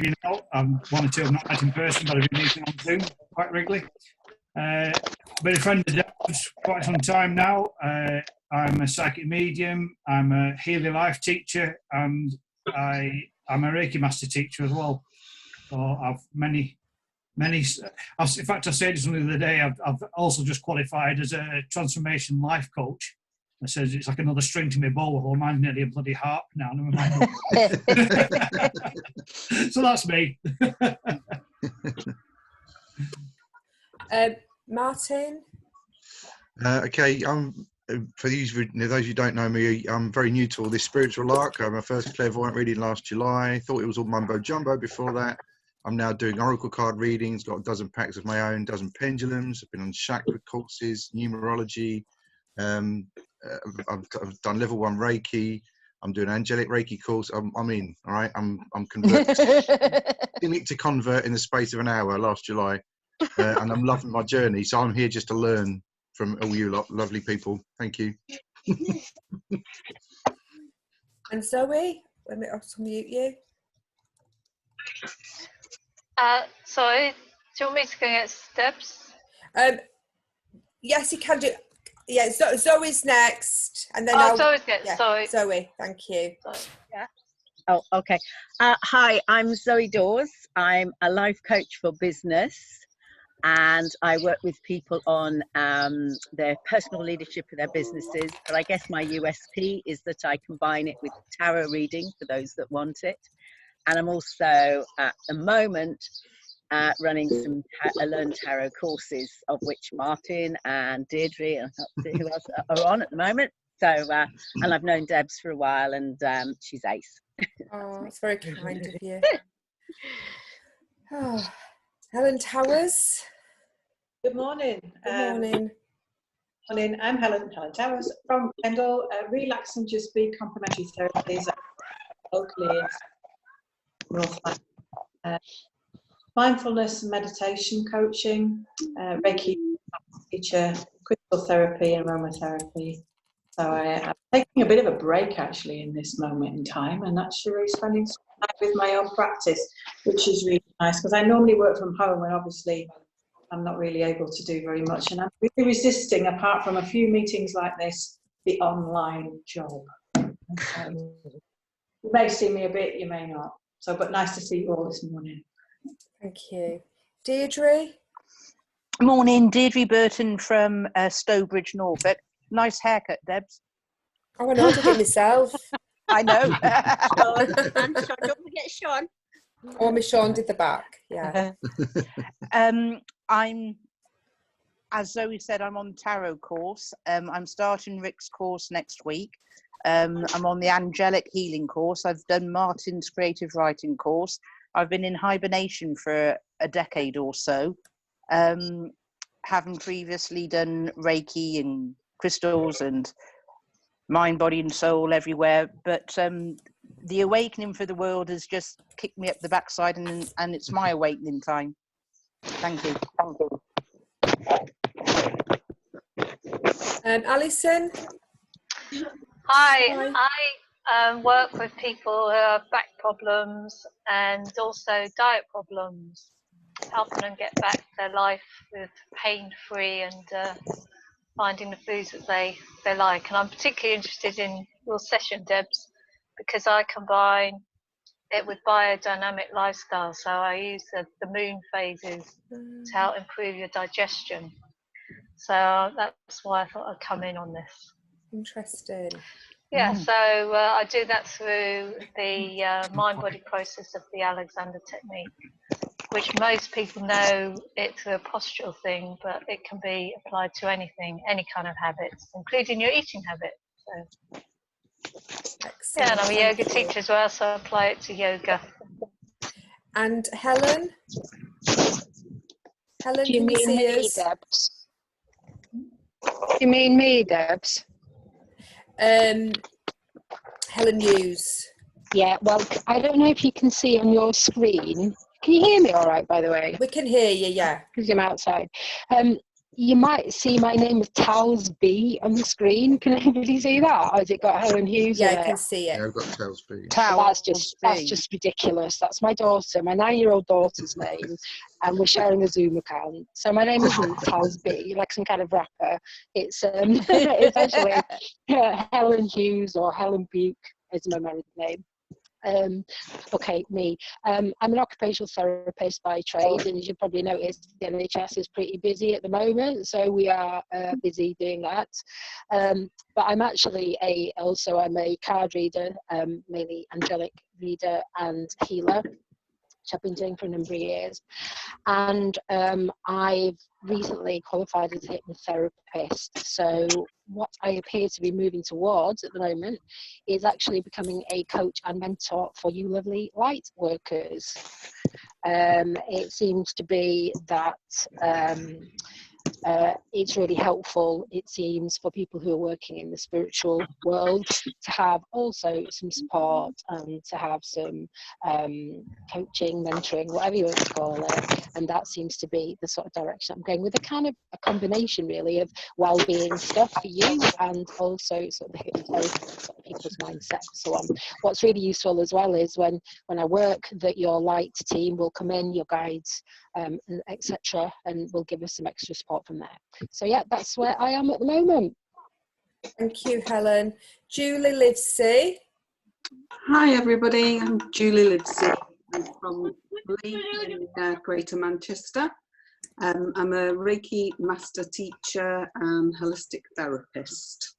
you know, one or two I've not met in person, but I've been meeting on Zoom quite regularly. Been a friend of Deb's quite some time now. I'm a psychic medium, I'm a Healy Life teacher, and I'm a Reiki Master teacher as well. So I've many, in fact, I said something the other day, I've also just qualified as a transformation life coach. I said it's like another string to my bow, although mine's nearly a bloody harp now. So that's me. Martin? Okay, for those who don't know me, I'm very new to all this spiritual lark. My first clairvoyant reading last July. Thought it was all mumbo jumbo before that. I'm now doing oracle card readings, got a dozen packs of my own, dozen pendulums. I've been on chakra courses, numerology. I've done level 1 Reiki. I'm doing angelic Reiki course. I'm in, all right? I'm converting to convert in the space of an hour last July. And I'm loving my journey. So I'm here just to learn from all you lovely people. Thank you. And Zoe, let me mute you. Sorry, do you want me to go get steps? Yes, you can do. Yeah, Zoe's next, and then Zoe's next. Yeah, sorry, Zoe. Thank you. Sorry. Yeah. Oh, okay. Hi, I'm Zoe Dawes. I'm a life coach for business, and I work with people on their personal leadership of their businesses. But I guess my USP is that I combine it with tarot reading for those that want it. And I'm also, at the moment, running some Learn Tarot courses, of which Martin and Deirdre and who else are on at the moment. So, and I've known Debs for a while, and she's ace. Oh, that's very kind of you. Oh, Helen Towers. Good morning. Good morning. Morning. I'm Helen Towers from Kendal. Relax and Just Be complementary therapies locally in North. Mindfulness and meditation coaching, Reiki teacher, crystal therapy and aromatherapy. So I'm taking a bit of a break actually in this moment in time, and actually spending some time with my own practice, which is really nice because I normally work from home and obviously I'm not really able to do very much, and I'm really resisting, apart from a few meetings like this, the online job. You may see me a bit, you may not. So, but nice to see you all this morning. Thank you. Deirdre? Morning, Deirdre Burton from Stowbridge, Norfolk. Nice haircut, Debs. Oh, I know, I did it myself. I know. I'm Sean. Don't forget Sean. Oh, Miss Sean did the back, yeah. I'm, as Zoe said, I'm on tarot course. I'm starting Rick's course next week. I'm on the angelic healing course. I've done Martin's creative writing course. I've been in hibernation for a decade or so, having previously done Reiki and crystals and mind, body and soul everywhere. But the awakening for the world has just kicked me up the backside, and it's my awakening time. Thank you. Alison? Hi. I work with people who have back problems and also diet problems, helping them get back their life with pain-free and finding the foods that they like. And I'm particularly interested in your session, Debs, because I combine it with biodynamic lifestyle. So I use the moon phases to help improve your digestion. So that's why I thought I'd come in on this. Interesting. Yeah, so I do that through the mind-body process of the Alexander technique, which most people know it's a postural thing, but it can be applied to anything, any kind of habits, including your eating habit. So, yeah, and I'm a yoga teacher as well, so I apply it to yoga. And Helen? Helen, do you can you mean see me, us? Debs? Do you mean me, Debs? Helen Hughes. Yeah, well, I don't know if you can see on your screen. Can you hear me all right, by the way? We can hear you, yeah. Because I'm outside. You might see my name is Tals B on the screen. Can anybody see that? Or has it got Helen Hughes Yeah, in I it? can see it. Yeah, I've got Talesby. That's just ridiculous. That's my daughter, my 9-year-old daughter's name, and we're sharing a Zoom account. So my name isn't Tals B, like some kind of rapper. It's it's actually Helen Hughes or Helen Buke is my married name. Okay, me. I'm an occupational therapist by trade, and as you probably noticed, the NHS is pretty busy at the moment, so we are busy doing that. But I'm actually I'm a card reader, mainly angelic reader and healer, which I've been doing for a number of years. And I've recently qualified as a hypnotherapist. So what I appear to be moving towards at the moment is actually becoming a coach and mentor for you lovely light workers. It seems to be that it's really helpful, it seems, for people who are working in the spiritual world to have also some support and to have some coaching, mentoring, whatever you want to call it. And that seems to be the sort of direction I'm going with, a kind of a combination really of well-being stuff for you and also sort of the hypnotherapy, sort of people's mindset and so on. What's really useful as well is when I work, that your light team will come in, your guides, etc., and will give us some extra support from there. So yeah, that's where I am at the moment. Thank you, Helen. Julie Livesey. Hi everybody, I'm Julie Livesey. I'm from Leigh in Greater Manchester. I'm a Reiki master teacher and holistic therapist.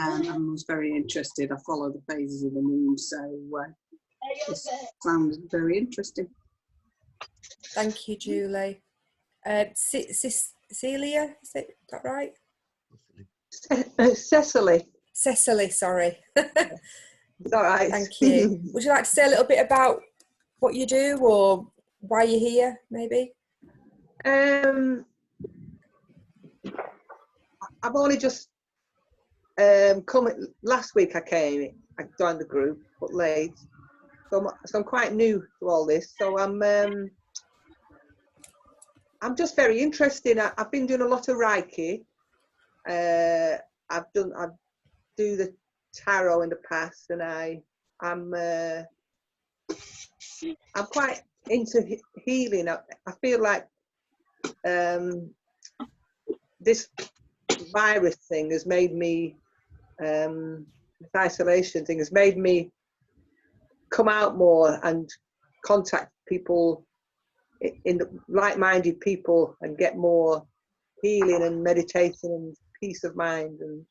I was very interested. I follow the phases of the moon, so this sounds very interesting. Thank you, Julie. Celia, is that right? Cecily. Cecily, sorry. It's all right. Thank you. Would you like to say a little bit about what you do or why you're here, maybe? I've only just come. Last week I joined the group, but late. So I'm quite new to all this. So I'm just very interested. I've been doing a lot of Reiki. I do the tarot in the past, and I'm quite into healing. I feel like this virus thing has made me, this isolation thing has made me come out more and contact people, in like-minded people, and get more healing and meditation and peace of mind and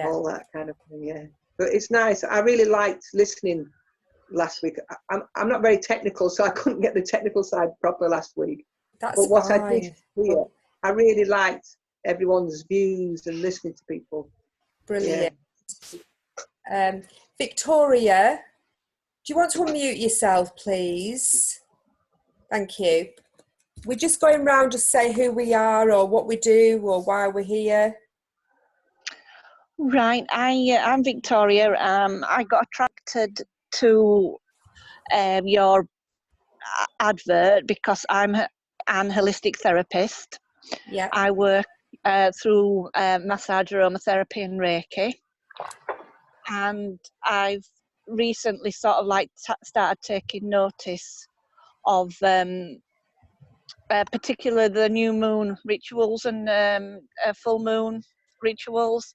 all that kind of thing. Yeah, but it's nice. I really liked listening last week. I'm not very technical, so I couldn't get the technical side proper last week. But what fine. I did hear, I really liked everyone's views and listening to people. Brilliant. Yeah. Victoria, do you want to unmute yourself, please? Thank you. We're just going round to say who we are or what we do or why we're here. Right, I'm Victoria. I got attracted to your advert because I'm an holistic therapist. Yeah. I work through massage, aromatherapy and Reiki. And I've recently sort of like started taking notice of particularly the new moon rituals and full moon rituals,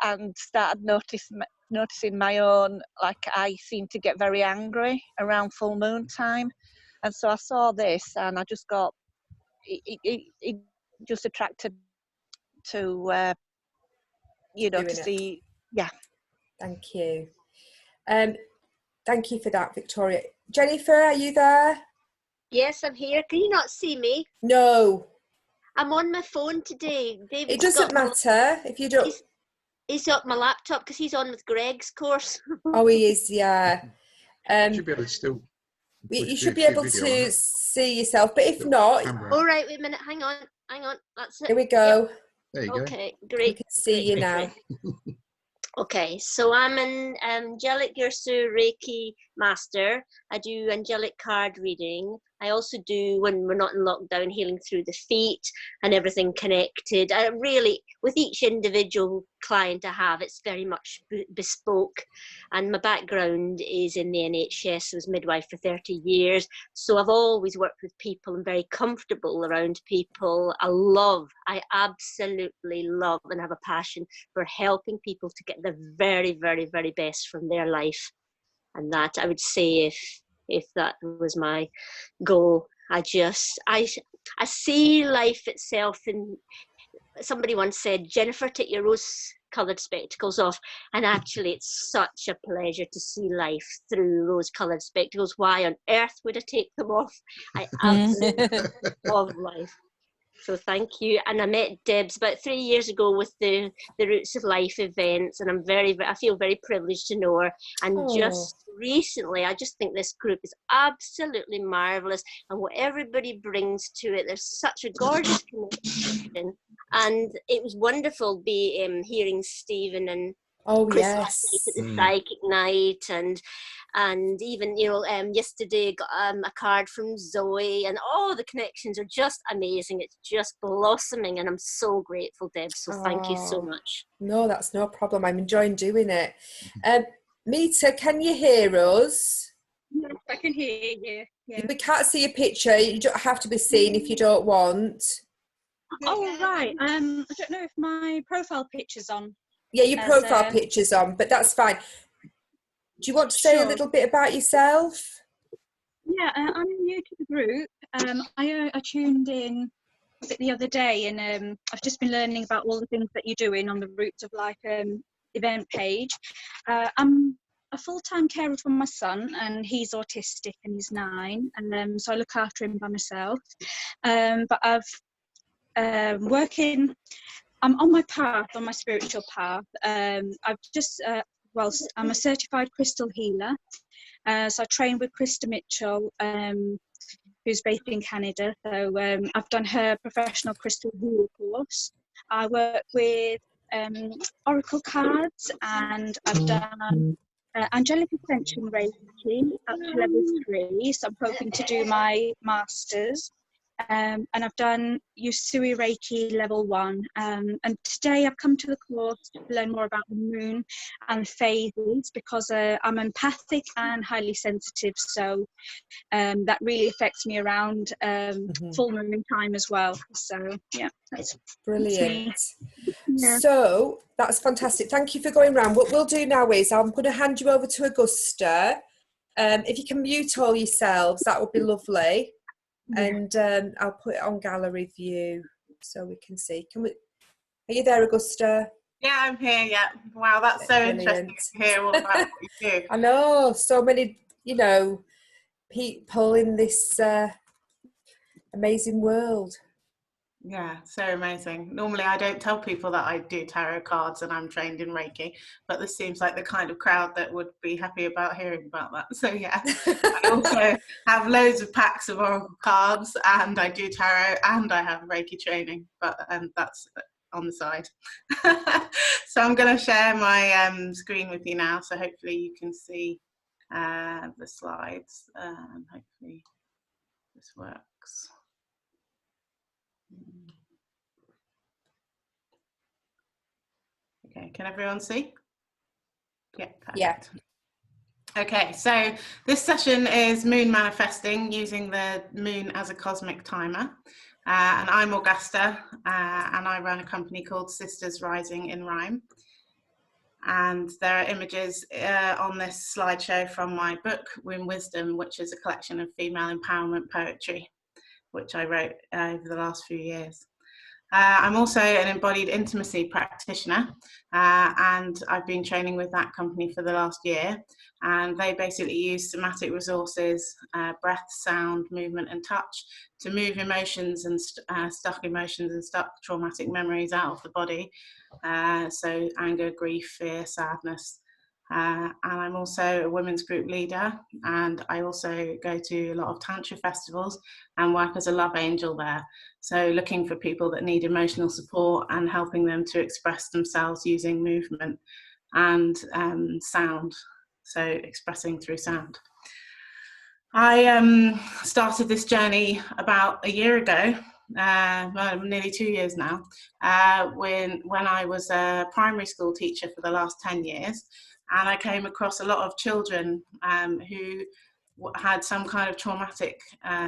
and started noticing my own, like I seem to get very angry around full moon time. And so I saw this and I just got, it just attracted to, to see, yeah. Thank you. Thank you for that, Victoria. Jennifer, are you there? Yes, I'm here. Can you not see me? No. I'm on my phone today. David's it doesn't matter if you don't. He's got my laptop because he's on with Greg's course. Oh, he is, yeah. You should be able to still. You should be able to see yourself, but if not. All right, wait a minute. Hang on. That's it. Here we go. Yep. There you go. Okay, great. We can see you now. Okay, so I'm an angelic Yersu Reiki master. I do angelic card reading. I also do, when we're not in lockdown, healing through the feet and everything connected. I really, with each individual client I have, it's very much bespoke. And my background is in the NHS. I was midwife for 30 years. So I've always worked with people and very comfortable around people. I absolutely love and have a passion for helping people to get the very, very, very best from their life. And that, I would say, if that was my goal, I see life itself in, somebody once said, Jennifer, take your rose-coloured spectacles off. And actually, it's such a pleasure to see life through rose-coloured spectacles. Why on earth would I take them off? I absolutely love life. So thank you. And I met Debs about 3 years ago with the Roots of Life events, and I feel very privileged to know her. And just recently, I just think this group is absolutely marvellous, and what everybody brings to it, there's such a gorgeous connection. And it was wonderful hearing Stephen and Chris last night at the psychic night, and even yesterday got a card from Zoe, and all the connections are just amazing. It's just blossoming, and I'm so grateful, Deb. So thank you so much. No, that's no problem. I'm enjoying doing it. Mita, can you hear us? Yes, I can hear you. Yeah. We can't see your picture. You don't have to be seen if you don't want. Oh right. I don't know if my profile picture's on. Yeah, your profile picture's on, but that's fine. Do you want to say a little bit about yourself? Yeah, I'm new to the group. I tuned in the other day, and I've just been learning about all the things that you're doing on the Roots of Life event page. I'm a full-time carer for my son, and he's autistic and he's 9, and so I look after him by myself. But I'm on my path, on my spiritual path. I'm a certified crystal healer. So I train with Krista Mitchell, who's based in Canada. So I've done her professional crystal healer course. I work with oracle cards, and I've done angelic ascension Reiki up to level 3. So I'm hoping to do my masters. And I've done Usui Reiki level 1, and today I've come to the course to learn more about the moon and phases, because I'm empathic and highly sensitive, so that really affects me around full moon time as well. So yeah, that's brilliant. Yeah. So that's fantastic. Thank you for going round. What we'll do now is I'm going to hand you over to Augusta. If you can mute all yourselves, that would be lovely. And I'll put it on gallery view so we can see. Are you there, Augusta? Yeah, I'm here. Yeah. Wow, that's so interesting to hear all about what you do. I know, so many, people in this amazing world. Yeah, so amazing. Normally I don't tell people that I do tarot cards and I'm trained in Reiki, but this seems like the kind of crowd that would be happy about hearing about that. So yeah, I also have loads of packs of oracle cards, and I do tarot, and I have Reiki training, but that's on the side. So I'm going to share my screen with you now, so hopefully you can see the slides. Hopefully this works. Okay, can everyone see? Yeah, perfect. Yeah. Okay, so this session is moon manifesting, using the moon as a cosmic timer. And I'm Augusta, and I run a company called Sisters Rising in Rhyme. And there are images on this slideshow from my book, Womb Wisdom, which is a collection of female empowerment poetry, which I wrote over the last few years. I'm also an embodied intimacy practitioner, and I've been training with that company for the last year. And they basically use somatic resources, breath, sound, movement and touch to move emotions and stuck emotions and stuck traumatic memories out of the body. So anger, grief, fear, sadness. And I'm also a women's group leader, and I also go to a lot of tantra festivals and work as a love angel there. So looking for people that need emotional support and helping them to express themselves using movement and sound, so expressing through sound. I started this journey about a year ago, well, nearly 2 years now, when I was a primary school teacher for the last 10 years. And I came across a lot of children who had some kind of traumatic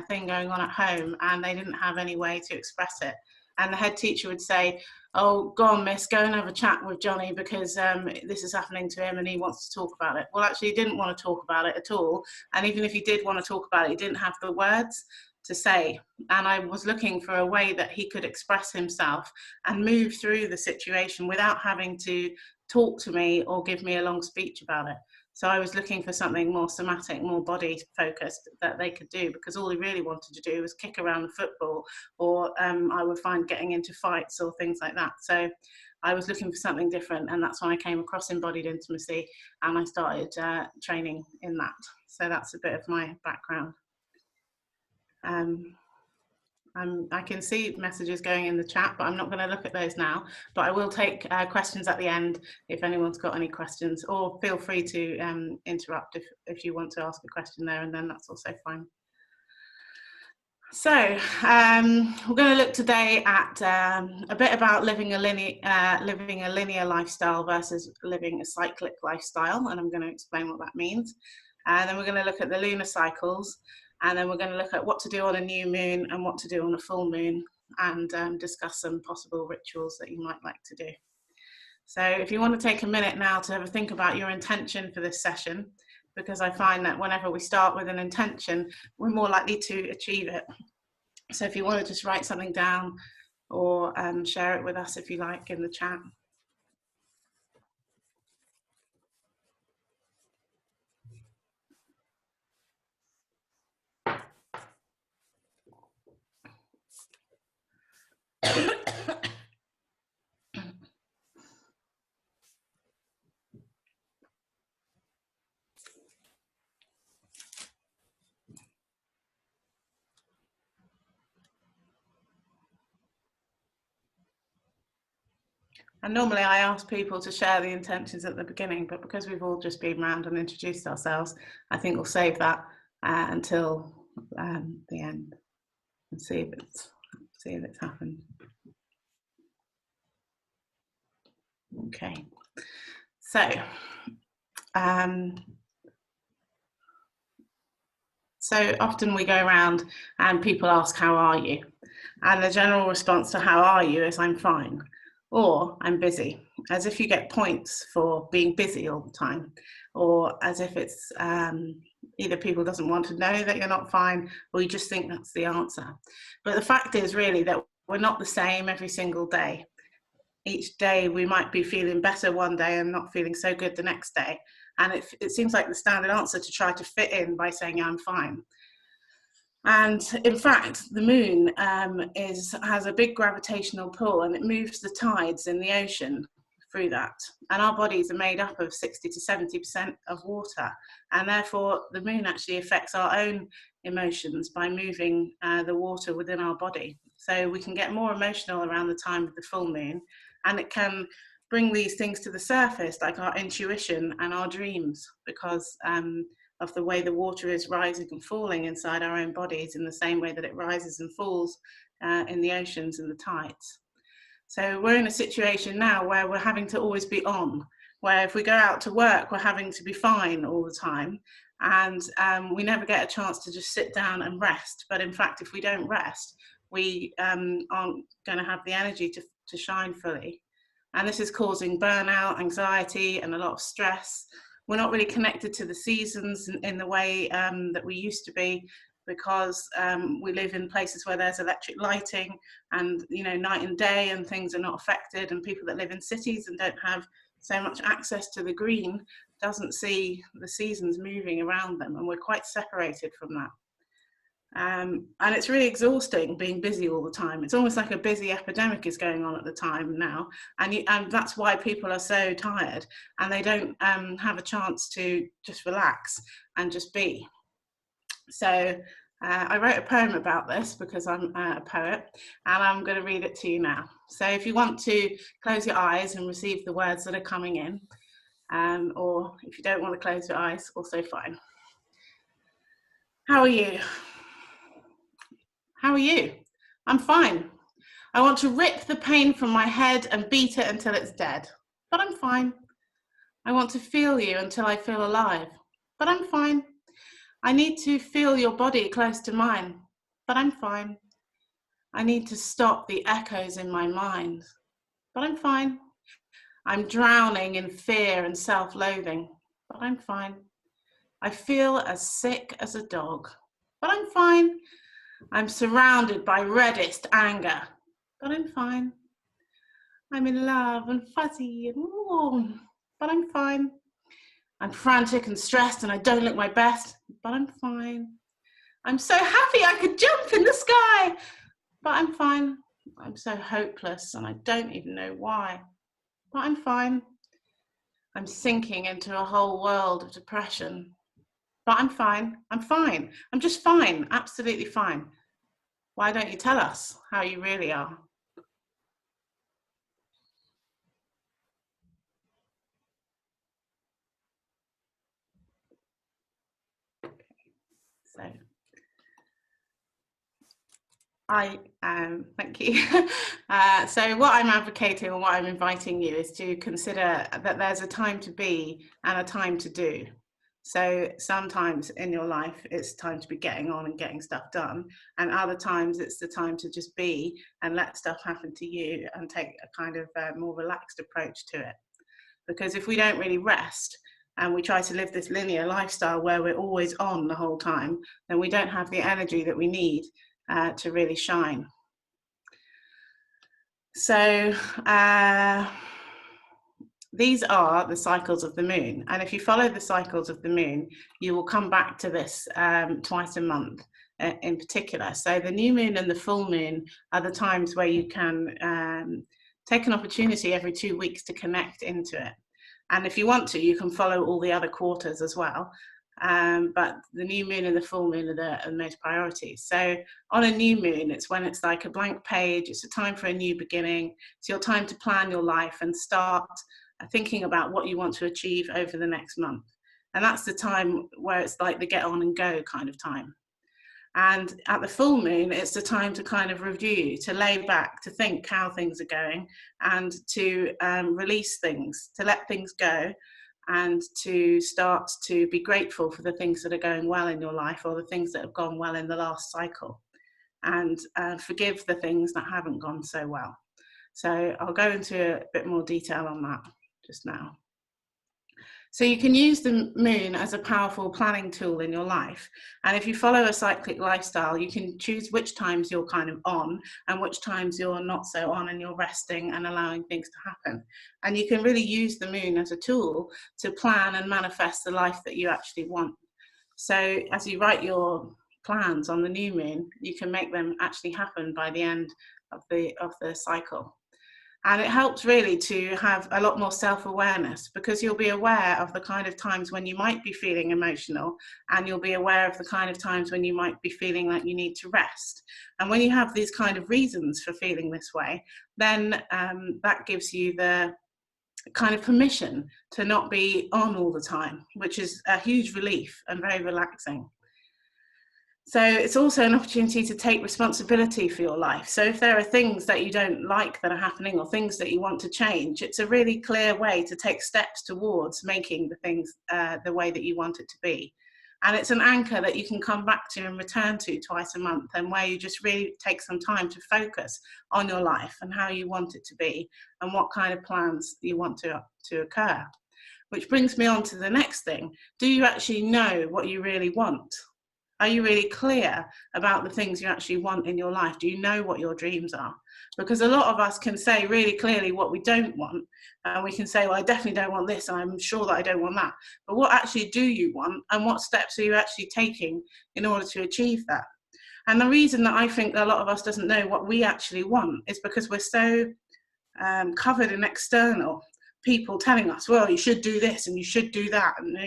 thing going on at home, and they didn't have any way to express it. And the head teacher would say, "Oh, go on, miss, go and have a chat with Johnny, because this is happening to him and he wants to talk about it." Well, actually, he didn't want to talk about it at all. And even if he did want to talk about it, he didn't have the words to say. And I was looking for a way that he could express himself and move through the situation without having to talk to me or give me a long speech about it. So I was looking for something more somatic, more body focused that they could do, because all he really wanted to do was kick around the football, or I would find getting into fights or things like that. So I was looking for something different, and that's when I came across embodied intimacy, and I started training in that. So that's a bit of my background. I can see messages going in the chat, but I'm not going to look at those now. But I will take questions at the end if anyone's got any questions, or feel free to interrupt if you want to ask a question there and then, that's also fine. So we're going to look today at a bit about living a linear lifestyle versus living a cyclic lifestyle, and I'm going to explain what that means. And then we're going to look at the lunar cycles, and then we're going to look at what to do on a new moon and what to do on a full moon, and discuss some possible rituals that you might like to do. So if you want to take a minute now to have a think about your intention for this session, because I find that whenever we start with an intention, we're more likely to achieve it. So if you want to just write something down, or share it with us if you like in the chat. And normally I ask people to share the intentions at the beginning, but because we've all just been around and introduced ourselves, I think we'll save that until the end and see if it's happened. Okay, so so often we go around and people ask, "How are you?" And the general response to "How are you?" is "I'm fine," or "I'm busy," as if you get points for being busy all the time, or as if it's either people doesn't want to know that you're not fine, or you just think that's the answer. But the fact is really that we're not the same every single day. Each day we might be feeling better one day and not feeling so good the next day. And it seems like the standard answer to try to fit in by saying "I'm fine." And in fact, the moon has a big gravitational pull, and it moves the tides in the ocean through that. And our bodies are made up of 60 to 70% of water. And therefore, the moon actually affects our own emotions by moving the water within our body. So we can get more emotional around the time of the full moon, and it can bring these things to the surface, like our intuition and our dreams, because of the way the water is rising and falling inside our own bodies, in the same way that it rises and falls in the oceans and the tides. So we're in a situation now where we're having to always be on, where if we go out to work, we're having to be fine all the time, and we never get a chance to just sit down and rest. But in fact, if we don't rest, we aren't going to have the energy to shine fully. And this is causing burnout, anxiety, and a lot of stress. We're not really connected to the seasons in the way that we used to be, because we live in places where there's electric lighting, and night and day, and things are not affected. And people that live in cities and don't have so much access to the green doesn't see the seasons moving around them, and we're quite separated from that. And it's really exhausting being busy all the time. It's almost like a busy epidemic is going on at the time now, and that's why people are so tired, and they don't have a chance to just relax and just be. So I wrote a poem about this because I'm a poet, and I'm going to read it to you now. So if you want to close your eyes and receive the words that are coming in, or if you don't want to close your eyes, also fine. How are you? How are you? I'm fine. I want to rip the pain from my head and beat it until it's dead, but I'm fine. I want to feel you until I feel alive, but I'm fine. I need to feel your body close to mine, but I'm fine. I need to stop the echoes in my mind, but I'm fine. I'm drowning in fear and self-loathing, but I'm fine. I feel as sick as a dog, but I'm fine. I'm surrounded by reddest anger, but I'm fine. I'm in love and fuzzy and warm, but I'm fine. I'm frantic and stressed and I don't look my best, but I'm fine. I'm so happy I could jump in the sky, but I'm fine. I'm so hopeless and I don't even know why, but I'm fine. I'm sinking into a whole world of depression, but I'm fine. I'm fine. I'm just fine, absolutely fine. Why don't you tell us how you really are? So, thank you. So what I'm advocating and what I'm inviting you is to consider that there's a time to be and a time to do. So sometimes in your life, it's time to be getting on and getting stuff done. And other times it's the time to just be and let stuff happen to you and take a kind of more relaxed approach to it. Because if we don't really rest and we try to live this linear lifestyle where we're always on the whole time, then we don't have the energy that we need to really shine. So these are the cycles of the moon, and if you follow the cycles of the moon, you will come back to this twice a month in particular. So the new moon and the full moon are the times where you can take an opportunity every 2 weeks to connect into it. And if you want to, you can follow all the other quarters as well. But the new moon and the full moon are the most priorities. So on a new moon, it's when it's like a blank page, it's a time for a new beginning. It's your time to plan your life and start thinking about what you want to achieve over the next month. And that's the time where it's like the get on and go kind of time. And at the full moon, it's the time to kind of review, to lay back, to think how things are going, and to release things, to let things go, and to start to be grateful for the things that are going well in your life or the things that have gone well in the last cycle, and forgive the things that haven't gone so well. So I'll go into a bit more detail on that just now. So you can use the moon as a powerful planning tool in your life. And if you follow a cyclic lifestyle, you can choose which times you're kind of on and which times you're not so on and you're resting and allowing things to happen. And you can really use the moon as a tool to plan and manifest the life that you actually want. So as you write your plans on the new moon, you can make them actually happen by the end of the cycle. And it helps really to have a lot more self-awareness, because you'll be aware of the kind of times when you might be feeling emotional, and you'll be aware of the kind of times when you might be feeling like you need to rest. And when you have these kind of reasons for feeling this way, then that gives you the kind of permission to not be on all the time, which is a huge relief and very relaxing. So it's also an opportunity to take responsibility for your life. So if there are things that you don't like that are happening or things that you want to change, it's a really clear way to take steps towards making the things the way that you want it to be. And it's an anchor that you can come back to and return to twice a month, and where you just really take some time to focus on your life and how you want it to be and what kind of plans you want to occur. Which brings me on to the next thing. Do you actually know what you really want? Are you really clear about the things you actually want in your life? Do you know what your dreams are? Because a lot of us can say really clearly what we don't want. And we can say, well, I definitely don't want this, and I'm sure that I don't want that. But what actually do you want, and what steps are you actually taking in order to achieve that? And the reason that I think a lot of us doesn't know what we actually want is because we're so covered in external people telling us, well, you should do this and you should do that, and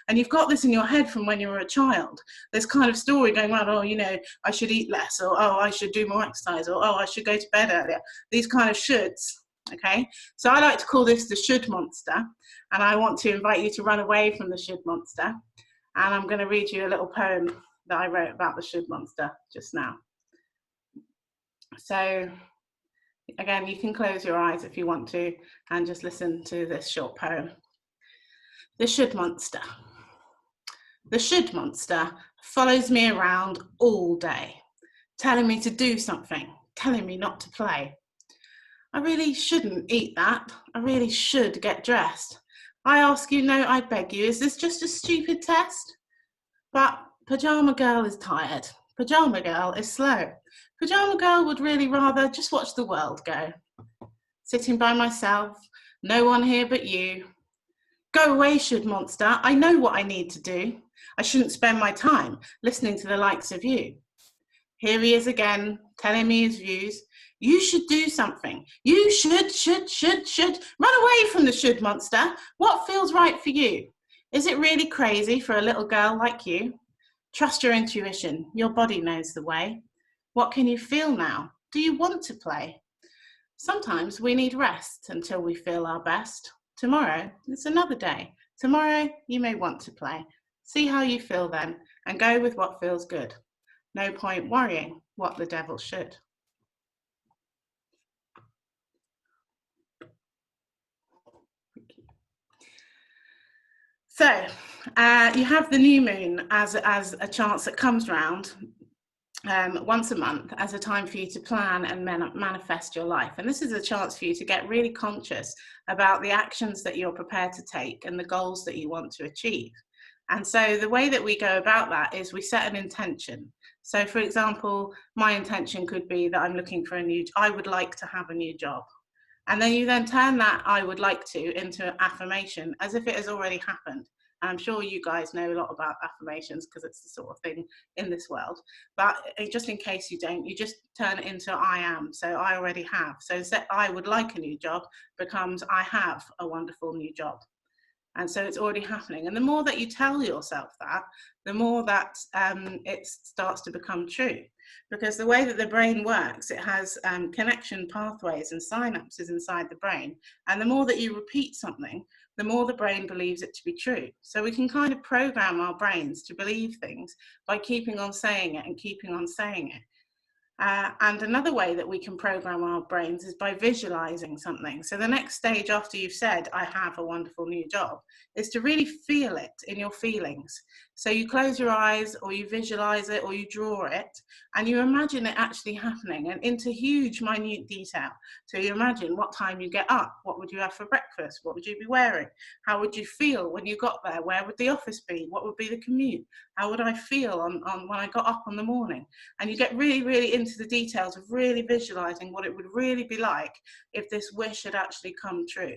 and you've got this in your head from when you were a child. This kind of story going around, oh, I should eat less, or oh, I should do more exercise, or oh, I should go to bed earlier. These kind of shoulds. Okay, so I like to call this the should monster, and I want to invite you to run away from the should monster. And I'm going to read you a little poem that I wrote about the should monster just now. So again, you can close your eyes if you want to and just listen to this short poem. The should monster. The should monster follows me around all day, telling me to do something, telling me not to play. I really shouldn't eat that. I really should get dressed. I ask you, no, I beg you, is this just a stupid test? But Pajama Girl is tired. Pajama Girl is slow. Pajama Girl would really rather just watch the world go. Sitting by myself, no one here but you. Go away, should monster. I know what I need to do. I shouldn't spend my time listening to the likes of you. Here he is again, telling me his views. You should do something. You should. Run away from the should monster. What feels right for you? Is it really crazy for a little girl like you? Trust your intuition. Your body knows the way. What can you feel now? Do you want to play? Sometimes we need rest until we feel our best. Tomorrow, it's another day. Tomorrow, you may want to play. See how you feel then, and go with what feels good. No point worrying what the devil should. So, you have the new moon as a chance that comes round once a month as a time for you to plan and manifest your life. And this is a chance for you to get really conscious about the actions that you're prepared to take and the goals that you want to achieve. And so the way that we go about that is we set an intention. So for example, my intention could be that I'm looking for I would like to have a new job. And then you then turn that I would like to into an affirmation as if it has already happened. And I'm sure you guys know a lot about affirmations because it's the sort of thing in this world. But just in case you don't, you just turn it into I am. So I already have. So instead I would like a new job becomes I have a wonderful new job. And so it's already happening. And the more that you tell yourself that, the more that it starts to become true. Because the way that the brain works, it has connection pathways and synapses inside the brain. And the more that you repeat something, the more the brain believes it to be true. So we can kind of program our brains to believe things by keeping on saying it and keeping on saying it. And another way that we can program our brains is by visualizing something. So the next stage after you've said, I have a wonderful new job, is to really feel it in your feelings. So you close your eyes or you visualize it or you draw it and you imagine it actually happening and into huge minute detail. So you imagine what time you get up, what would you have for breakfast, what would you be wearing, how would you feel when you got there, where would the office be, what would be the commute, how would I feel on when I got up in the morning. And you get really into the details of really visualizing what it would really be like if this wish had actually come true.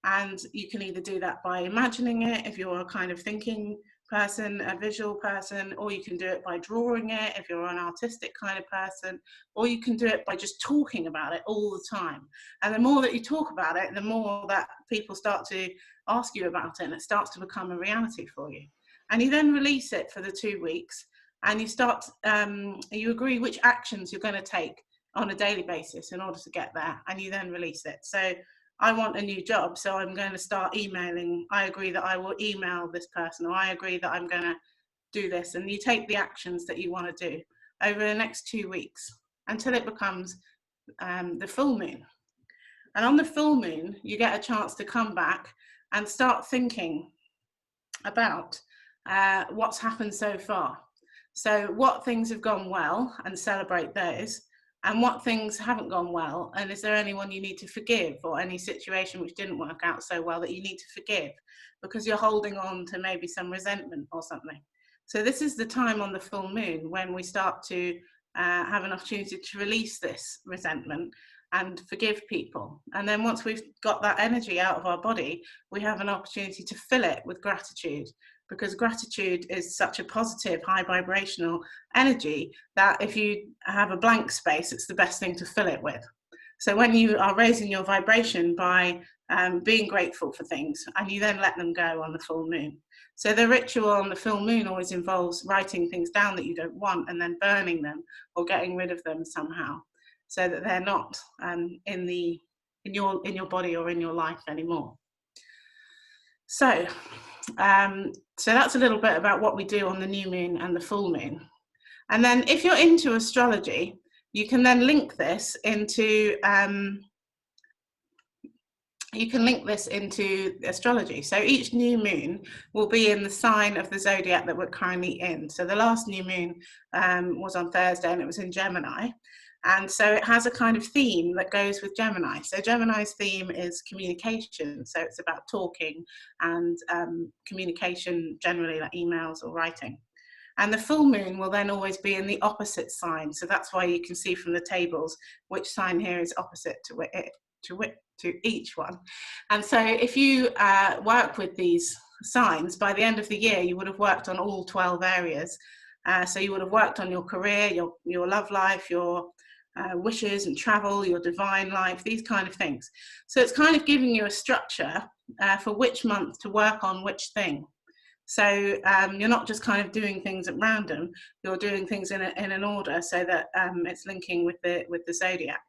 And you can either do that by imagining it if you're a kind of thinking person, a visual person, or you can do it by drawing it if you're an artistic kind of person, or you can do it by just talking about it all the time. And the more that you talk about it, the more that people start to ask you about it and it starts to become a reality for you. And you then release it for the 2 weeks and you start, you agree which actions you're going to take on a daily basis in order to get there, and you then release it. So I want a new job, so I'm going to start emailing. I agree that I will email this person, or I agree that I'm going to do this. And you take the actions that you want to do over the next 2 weeks until it becomes the full moon. And on the full moon, you get a chance to come back and start thinking about what's happened so far. So what things have gone well and celebrate those, and what things haven't gone well, and is there anyone you need to forgive, or any situation which didn't work out so well that you need to forgive because you're holding on to maybe some resentment or something. So this is the time on the full moon when we start to have an opportunity to release this resentment and forgive people. And then once we've got that energy out of our body, we have an opportunity to fill it with gratitude, because gratitude is such a positive, high vibrational energy that if you have a blank space, it's the best thing to fill it with. So when you are raising your vibration by being grateful for things, and you then let them go on the full moon. So the ritual on the full moon always involves writing things down that you don't want and then burning them or getting rid of them somehow, so that they're not in your body or in your life anymore. So so that's a little bit about what we do on the new moon and the full moon. And then if you're into astrology, you can then link this into astrology. So each new moon will be in the sign of the zodiac that we're currently in. So the last new moon was on Thursday, and it was in Gemini. And so it has a kind of theme that goes with Gemini. So Gemini's theme is communication. So it's about talking and communication, generally like emails or writing. And the full moon will then always be in the opposite sign. So that's why you can see from the tables which sign here is opposite to each one. And so if you work with these signs, by the end of the year, you would have worked on all 12 areas. So you would have worked on your career, your love life, your wishes and travel, your divine life, these kind of things. So it's kind of giving you a structure for which month to work on which thing. So you're not just kind of doing things at random, you're doing things in an order so that it's linking with the zodiac.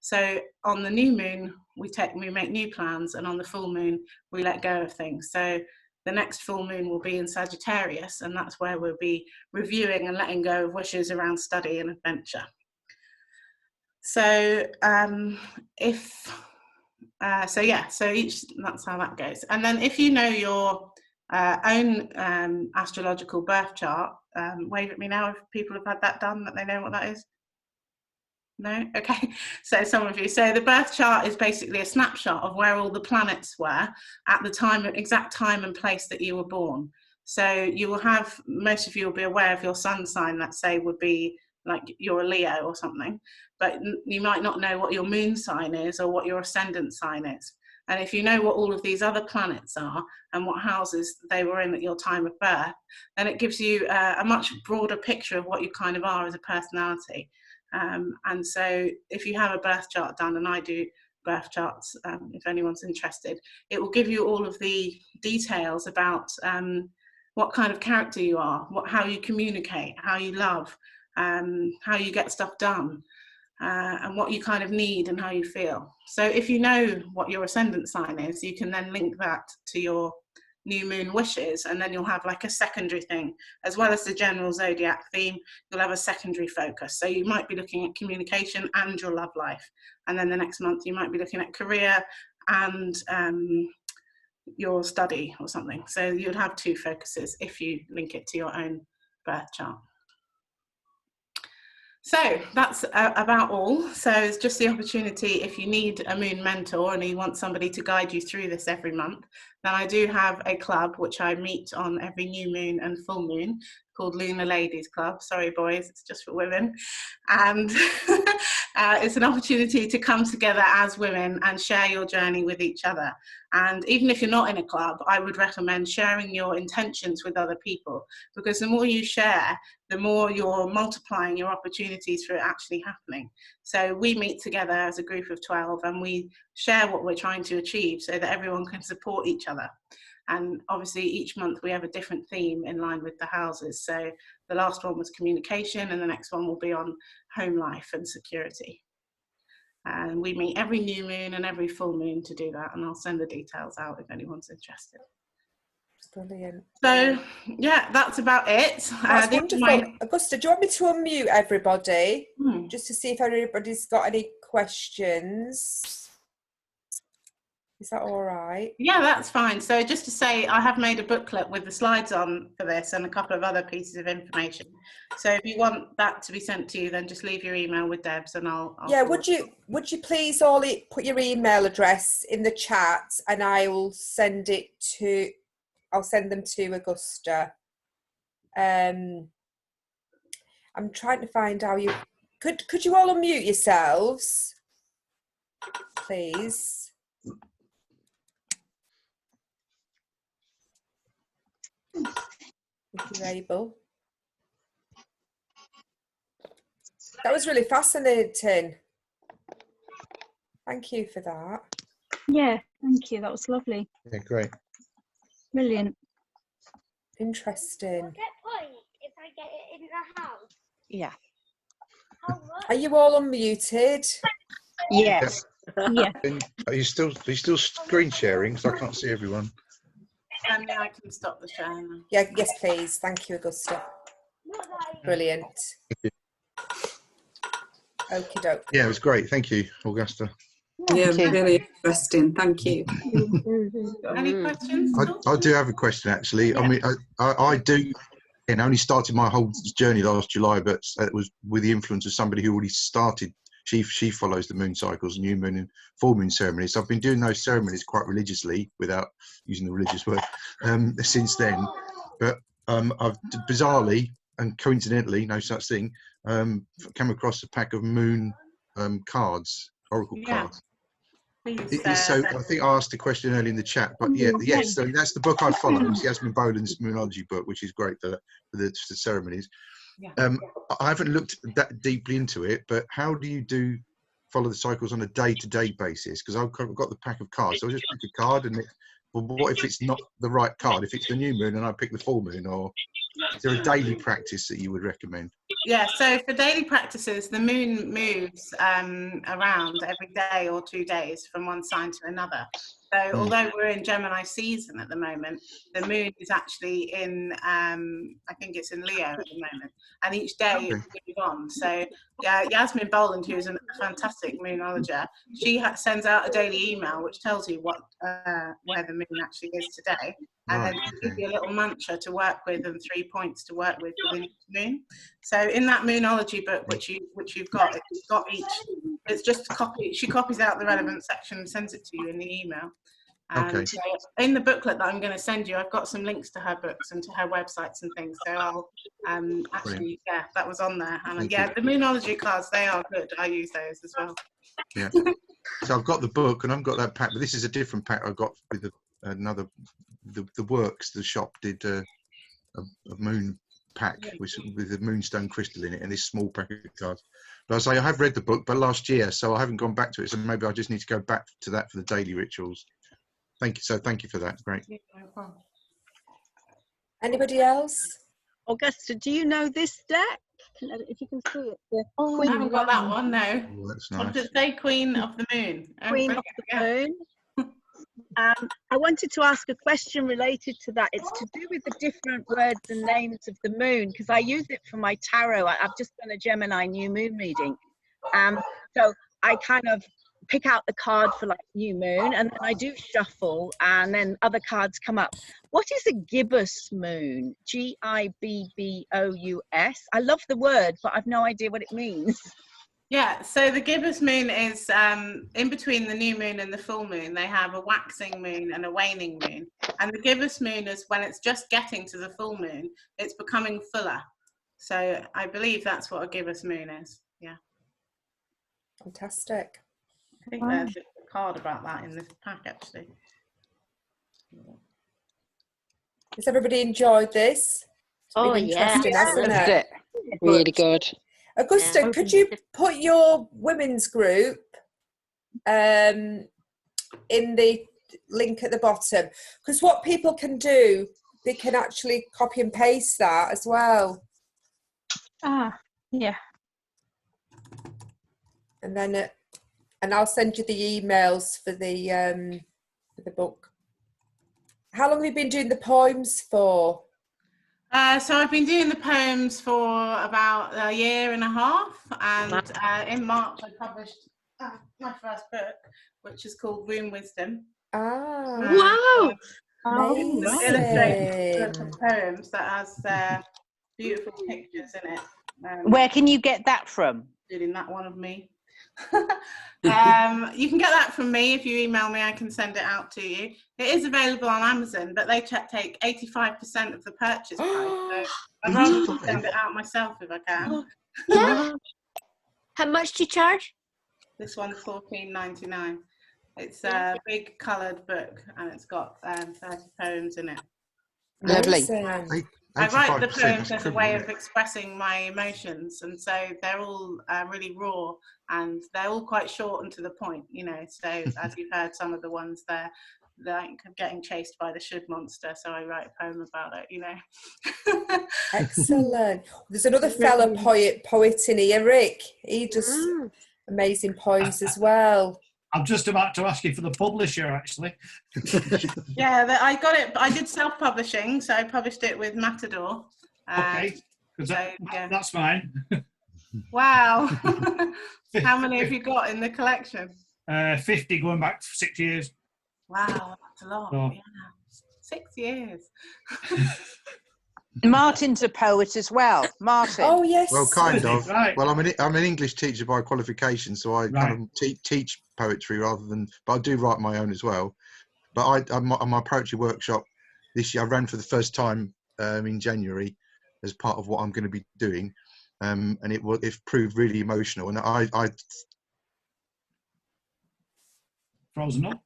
So on the new moon, we make new plans, and on the full moon, we let go of things. So the next full moon will be in Sagittarius, and that's where we'll be reviewing and letting go of wishes around study and adventure. So that's how that goes. And then if you know your own astrological birth chart, wave at me now if people have had that done, that they know what that is. No? Okay, so some of you. So the birth chart is basically a snapshot of where all the planets were at the time, exact time and place that you were born. So you will have, most of you will be aware of your sun sign, let's say would be like you're a Leo or something, but you might not know what your moon sign is or what your ascendant sign is. And if you know what all of these other planets are and what houses they were in at your time of birth, then it gives you a much broader picture of what you kind of are as a personality. And so if you have a birth chart done, and I do birth charts, if anyone's interested, it will give you all of the details about what kind of character you are, how you communicate, how you love, how you get stuff done, and what you kind of need and how you feel. So if you know what your ascendant sign is, you can then link that to your new moon wishes, and then you'll have like a secondary thing, as well as the general zodiac theme, you'll have a secondary focus. So you might be looking at communication and your love life, and then the next month you might be looking at career and your study or something. So you'd have two focuses if you link it to your own birth chart. So that's about all. So it's just the opportunity, if you need a moon mentor and you want somebody to guide you through this every month, then I do have a club which I meet on every new moon and full moon called Lunar Ladies Club. Sorry boys, it's just for women. And it's an opportunity to come together as women and share your journey with each other. And even if you're not in a club, I would recommend sharing your intentions with other people, because the more you share, the more you're multiplying your opportunities for it actually happening. So we meet together as a group of 12 and we share what we're trying to achieve so that everyone can support each other. And obviously each month we have a different theme in line with the houses. So the last one was communication, and the next one will be on home life and security. And we meet every new moon and every full moon to do that, and I'll send the details out if anyone's interested. Brilliant. So yeah, that's about it. That's wonderful. Augusta, do you want me to unmute everybody just to see if everybody's got any questions? Is that all right? Yeah, that's fine. So just to say, I have made a booklet with the slides on for this and a couple of other pieces of information. So if you want that to be sent to you, then just leave your email with Debs and I'll yeah, would you please all put your email address in the chat, and I will send them to Augusta. I'm trying to find how you could you all unmute yourselves, please? If you're able. That was really fascinating. Thank you for that. Yeah, thank you. That was lovely. Yeah, great. Brilliant. Interesting. If I get it in the house. Yeah. Are you all unmuted? Yes. Yeah. Are you still screen sharing? Because I can't see everyone. friendly, I can stop the share now. Yeah, yes, please. Thank you, Augusta. Brilliant. Okie doke. Yeah, it was great. Thank you, Augusta. Yeah, Thank you. very interesting. Thank you. Any questions? I do have a question, actually. Yeah. I mean, I do, and I only started my whole journey last July, but it was with the influence of somebody who already started. She follows the moon cycles, new moon and full moon ceremonies. So I've been doing those ceremonies quite religiously, without using the religious word, since then. But I've bizarrely and coincidentally, no such thing, come across a pack of moon cards, oracle cards. So I think I asked the question earlier in the chat, but yes, so that's the book I follow. It's Yasmin Boland's Moonology book, which is great for the ceremonies. I haven't looked that deeply into it, but how do you follow the cycles on a day-to-day basis? Because I've got the pack of cards, so I just pick a card, and well, what if it's not the right card? If it's the new moon and I pick the full moon, or is there a daily practice that you would recommend? Yeah, so for daily practices, the moon moves around every day or 2 days from one sign to another. So although we're in Gemini season at the moment, the moon is actually in, I think it's in Leo at the moment, and each day it moves on. So Yasmin Boland, who's a fantastic moonologist, she sends out a daily email which tells you where the moon actually is today, and then she'll give you a little mantra to work with and 3 points to work with within each moon. So in that moonology book, which you've got, it's got each. It's just a copy. She copies out the relevant section and sends it to you in the email. So in the booklet that I'm going to send you, I've got some links to her books and to her websites and things. So I'll actually, that was on there. And the moonology cards, they are good. I use those as well. Yeah. So I've got the book and I've got that pack, but this is a different pack I got with another. The Works, the shop did a moon pack with the moonstone crystal in it and this small pack of cards. But I say I have read the book, but last year, so I haven't gone back to it. So maybe I just need to go back to that for the daily rituals. Thank you. So thank you for that. Great. Anybody else? Augusta, do you know this deck? If you can see it. I haven't got that one, no. Oh, that's What nice. does it say? Queen of the Moon. Queen of the Moon. I wanted to ask a question related to that. It's to do with the different words and names of the moon, because I use it for my tarot. I've just done a Gemini new moon reading. So I kind of pick out the card for like new moon, and then I do shuffle, and then other cards come up. What is a gibbous moon? Gibbous. I love the word, but I've no idea what it means. Yeah, so the gibbous moon is in between the new moon and the full moon. They have a waxing moon and a waning moon. And the gibbous moon is when it's just getting to the full moon, it's becoming fuller. So I believe that's what a gibbous moon is. Yeah. Fantastic. I think there's a card about that in this pack, actually. Has everybody enjoyed this? It's been interesting, hasn't it? Really good. Augusta, could you put your women's group in the link at the bottom? Because what people can do, they can actually copy and paste that as well. Yeah. And then, and I'll send you the emails for the book. How long have you been doing the poems for? So I've been doing the poems for about 1.5 years, and in March I published my first book, which is called Womb Wisdom. Wow! Illustrated poems that has beautiful pictures in it. Where can you get that from? Including that one of me. You can get that from me. If you email me, I can send it out to you. It is available on Amazon, but they take 85% of the purchase price. So I'd rather send it out myself if I can. Yeah. How much do you charge? This one's $14.99. It's a big coloured book, and it's got 30 poems in it. Lovely. I write the poems as a way of expressing my emotions, and so they're all really raw, and they're all quite short and to the point, you know. So as you've heard, some of the ones they're like getting chased by the should monster, so I write a poem about it, you know. Excellent. There's another fellow poet in here, Rick. He does amazing poems as well. I'm just about to ask you for the publisher, actually. Yeah, I got it. I did self-publishing, so I published it with Matador. Okay, because that's mine. Wow. How many have you got in the collection? 50 going back 6 years. Wow, that's a lot. So, yeah. 6 years. Martin's a poet as well. Martin. Oh yes. Well, kind of. Right. Well, I'm an English teacher by qualification, so I kind of teach poetry rather than. But I do write my own as well. But on my poetry workshop this year, I ran for the first time in January as part of what I'm going to be doing, and it proved really emotional. And I frozen up.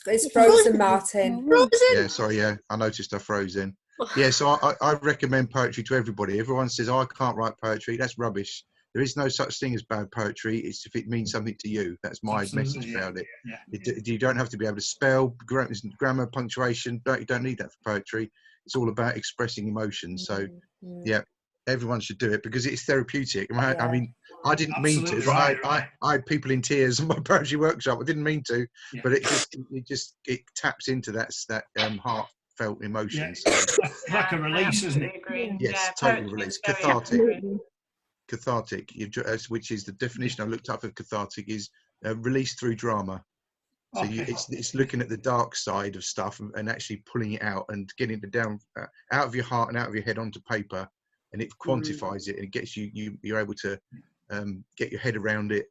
It's frozen, Martin. Frozen. Yeah, sorry. Yeah, I noticed I froze in. Yeah, so I recommend poetry to everybody. Everyone says, "Oh, I can't write poetry." That's rubbish. There is no such thing as bad poetry. It's if it means something to you. That's my message about it. Yeah. You don't have to be able to spell, grammar, punctuation. You don't need that for poetry. It's all about expressing emotions. So, yeah, everyone should do it because it's therapeutic. I mean, I didn't mean to, but I had people in tears in my poetry workshop. I didn't mean to, but it taps into that heartfelt emotion. Yeah. So, like a release, isn't it? Agree. yes, Yeah, totally release. Cathartic. Cathartic, which is the definition I looked up of cathartic, is release through drama. So it's looking at the dark side of stuff and actually pulling it out and getting it down out of your heart and out of your head onto paper, and it quantifies it and it gets you're able to get your head around it,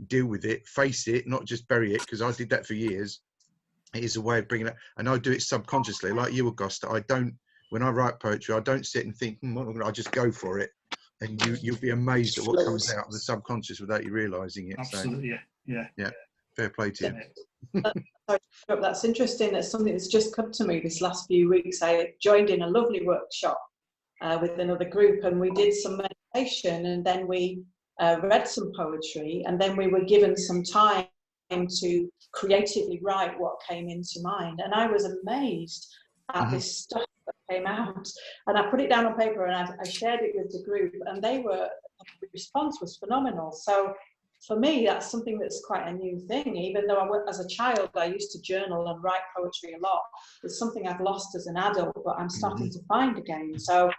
deal with it, face it, not just bury it, because I did that for years. It is a way of bringing it, and I do it subconsciously, like you, Augusta. When I write poetry, I don't sit and think, I just go for it. And you'll be amazed at what comes out of the subconscious without you realising it. Absolutely, so, yeah. Fair play to you. That's interesting. That's something that's just come to me this last few weeks. I joined in a lovely workshop with another group, and we did some meditation, and then we read some poetry, and then we were given some time to creatively write what came into mind. And I was amazed at this stuff that came out, and I put it down on paper and I shared it with the group, and the response was phenomenal. So for me, that's something that's quite a new thing. Even though as a child I used to journal and write poetry a lot, it's something I've lost as an adult, but I'm starting to find again. So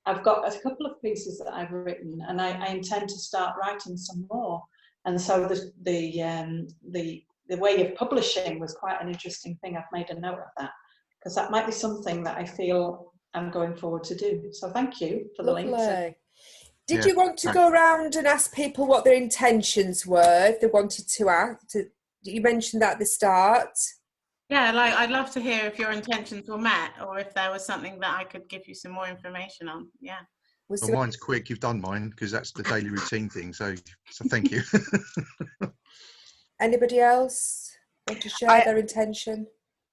I've got a couple of pieces that I've written, and I intend to start writing some more. And so the way of publishing was quite an interesting thing. I've made a note of that, because that might be something that I feel I'm going forward to do. So thank you for the links. Did you want to go around and ask people what their intentions were, if they wanted to act? You mentioned that at the start. Yeah, I'd love to hear if your intentions were met, or if there was something that I could give you some more information on. Yeah. Well, mine's quick. You've done mine, because that's the daily routine thing. So thank you. Anybody else want to share their intention?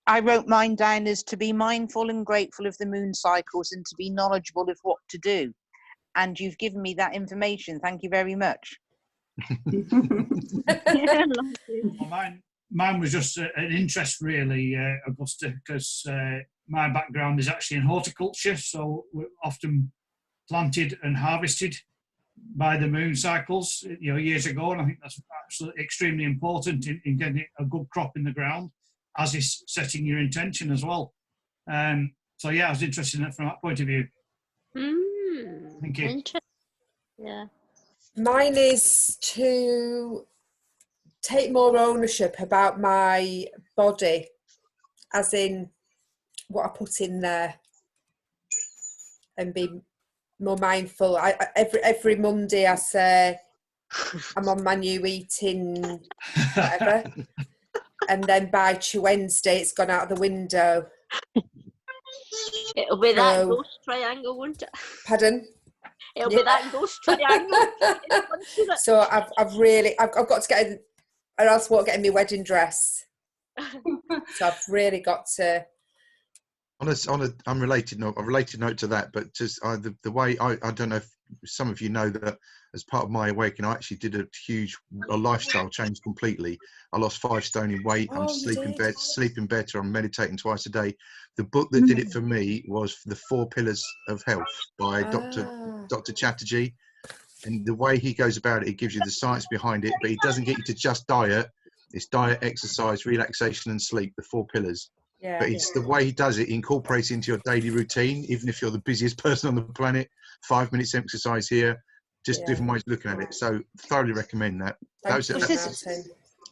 I wrote mine down as to be mindful and grateful of the moon cycles and to be knowledgeable of what to do. And you've given me that information. Thank you very much. Mine was just an interest, really, Augusta, because my background is actually in horticulture, so we're often planted and harvested by the moon cycles, years ago, and I think that's absolutely extremely important in getting a good crop in the ground, as is setting your intention as well. So yeah, I was interested in it from that point of view. Thank you. Yeah. Mine is to take more ownership about my body, as in what I put in there, and be more mindful. Every Monday I say I'm on my new eating whatever, and then by Wednesday it's gone out of the window. It'll be that ghost triangle, won't it? Pardon? It'll be that ghost triangle. So I've got to get in, or else I won't get in my wedding dress. So I've really got to. On a related note to that, but just the way I don't know if some of you know that as part of my awakening, I actually did a lifestyle change completely. I lost 5 stone in weight. I'm sleeping better. I'm meditating twice a day. The book that did it for me was The 4 Pillars of Health by Dr. Chatterjee. And the way he goes about it, he gives you the science behind it, but he doesn't get you to just diet. It's diet, exercise, relaxation, and sleep, the 4 pillars. Yeah. But it's the way he does it, he incorporates into your daily routine, even if you're the busiest person on the planet. 5 minutes exercise here, just different ways of looking at it. So thoroughly recommend that. Thank you, Martin. Martin.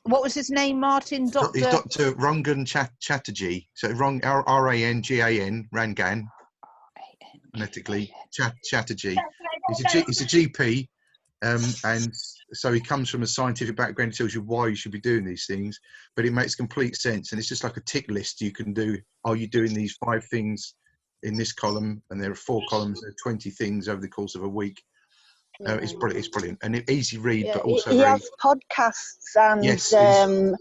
What was his name, Martin? He's Dr. Rangan Chatterjee. So R-A-N-G-A-N, Rangan, phonetically, Chatterjee. He's a GP, and so he comes from a scientific background. He tells you why you should be doing these things, but it makes complete sense. And it's just like a tick list you can do. Are you doing these 5 things in this column? And there are 4 columns, there are 20 things over the course of a week. It's brilliant. It's brilliant, and easy read, Yeah, but also he very. has podcasts and Yes, he on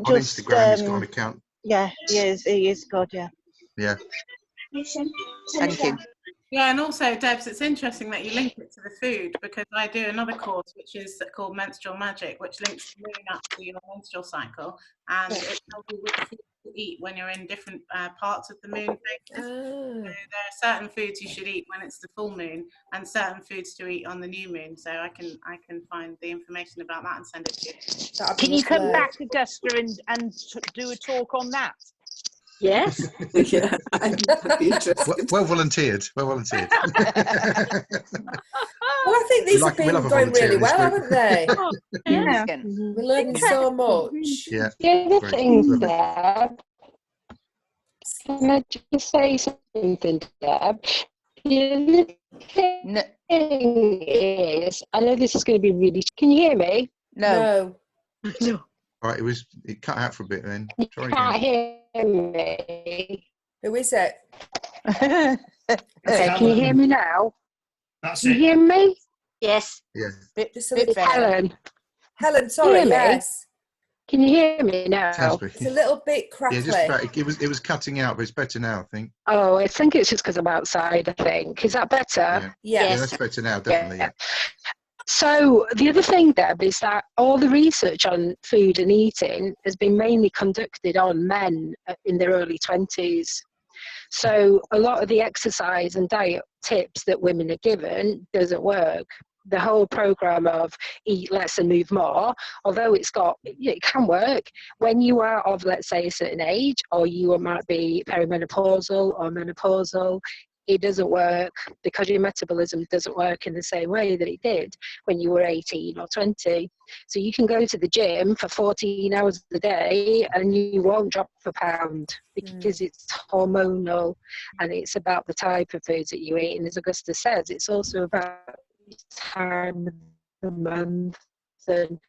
just Instagram, he's got an account. yeah, he is good. Yeah. Yeah. Thank you. Yeah, and also, Debs, it's interesting that you link it to the food, because I do another course which is called Menstrual Magic, which links the moon up to your menstrual cycle, and it tells you which food to eat when you're in different parts of the moon phases. So there are certain foods you should eat when it's the full moon, and certain foods to eat on the new moon. So I can find the information about that and send it to you. Can you come back, Augusta, and do a talk on that? Yes. Yeah, I'd be interested. Well volunteered. Well volunteered. Well, I think these have been going really well, haven't they? Yeah. We're learning so much. Yeah. The other thing, Deb, can I just say something, Deb? The other thing is, I know this is going to be really. Can you hear me? No. No. All right, it cut out for a bit then. Try You can't again. hear me. Who is it? Okay, can you hear me now? That's Can you it. hear me? Yes. Yeah. Just a little bit. Helen. Helen, sorry, Hear me? yes. Can you hear me now? Tasby. It's a little bit crackly. Yeah, just about, it was cutting out, but it's better now, I think. Oh, I think it's just because I'm outside, I think. Is that better? Yeah, that's better now, definitely. Yeah. So the other thing, Deb, is that all the research on food and eating has been mainly conducted on men in their early 20s. So a lot of the exercise and diet tips that women are given doesn't work. The whole program of eat less and move more, although it can work when you are of, let's say, a certain age, or you might be perimenopausal or menopausal. It doesn't work because your metabolism doesn't work in the same way that it did when you were 18 or 20. So you can go to the gym for 14 hours a day and you won't drop a pound because it's hormonal, and it's about the type of foods that you eat. And as Augusta says, it's also about time of the month and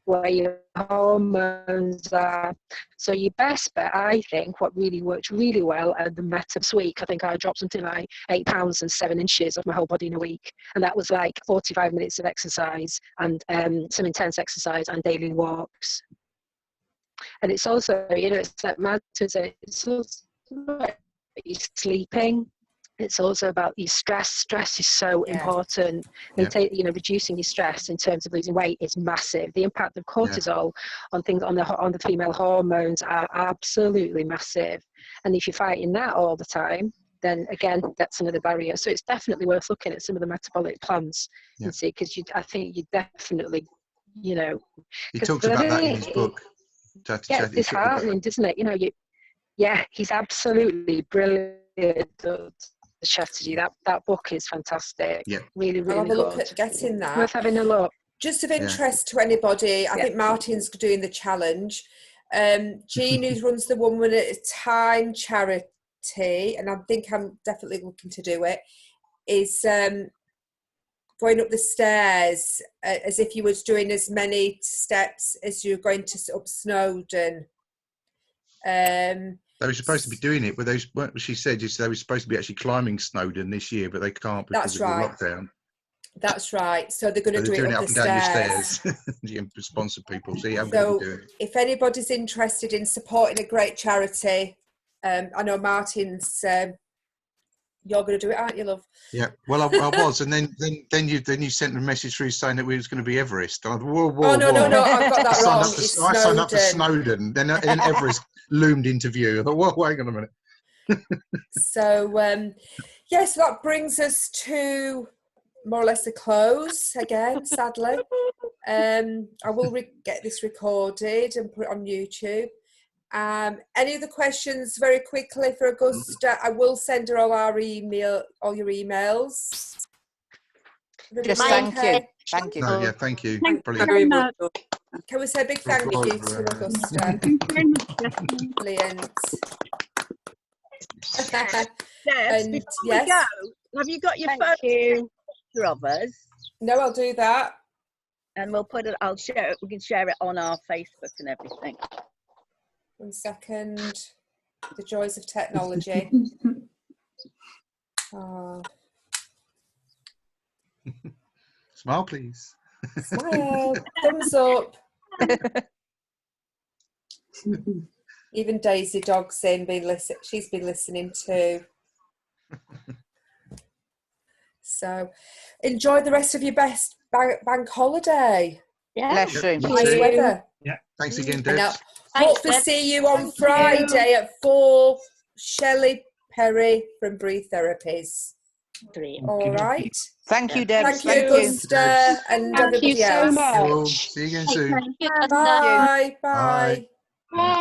where your hormones are. So your best bet, I think, what really works really well at the Meta's week, I think I dropped something like 8 pounds and 7 inches of my whole body in a week. And that was like 45 minutes of exercise and some intense exercise and daily walks. And it's also, it's like Meta's, it's also about sleeping. It's also about your stress. Stress is so important. Reducing your stress in terms of losing weight is massive. The impact of cortisol on things on the female hormones are absolutely massive. And if you're fighting that all the time, then again, that's another barrier. So it's definitely worth looking at some of the metabolic plans and see, because I think you definitely, He talks about that in his book. It's heartening, doesn't it? He's absolutely brilliant. The strategy, that book is fantastic. Really, really I'll have a look good. at getting that. Worth having a look. Just of interest to anybody, I think Martin's doing the challenge. Jean, who runs the 1 Minute at a Time charity, and I think I'm definitely looking to do it, is going up the stairs as if you was doing as many steps as you're going to up Snowdon. They were supposed to be doing it, but what she said is they were supposed to be actually climbing Snowdon this year, but they can't because of the lockdown. That's right. So they're going to do doing it up and the down stairs. your stairs. You can sponsor people. See, I'm So going to do it. if anybody's interested in supporting a great charity, I know Martin's. You're going to do it, aren't you, love? Yeah. Well, I was, and then you sent a message through saying that we was going to be Everest. And I thought, whoa, no, I've got that wrong. I signed up for Snowdon. Then Everest loomed into view. I thought, whoa, hang on a minute. So, yes, that brings us to more or less a close again, sadly. I will get this recorded and put it on YouTube. Any other questions very quickly for Augusta? I will send her all your emails. Just thank you. Thank you. No, yeah, thank you. Thank you Brilliant. very much. Can we say a big thank you to Augusta? Thank you very much, Stephanie. Brilliant. Yes, And before yes. we go, have you got your Thank phone you. picture of us? No, I'll do that. And we'll put it, I'll share it, we can share it on our Facebook and everything. 1 second. The joys of technology. Oh, Smile, please. smile. Thumbs up. Even Daisy Dog's she's been listening too. So enjoy the rest of your best bank holiday. Yeah. Bless you. Nice weather. Yeah. Thanks again, And Debs. hope to see you on Friday at 4. Shelley Perry from Breathe Therapies. Great. All right. Thank you, Debs. Thank you, Augusta, and Thank you everybody so else. much. Cool. See you again soon. Bye. Bye. Bye. Bye.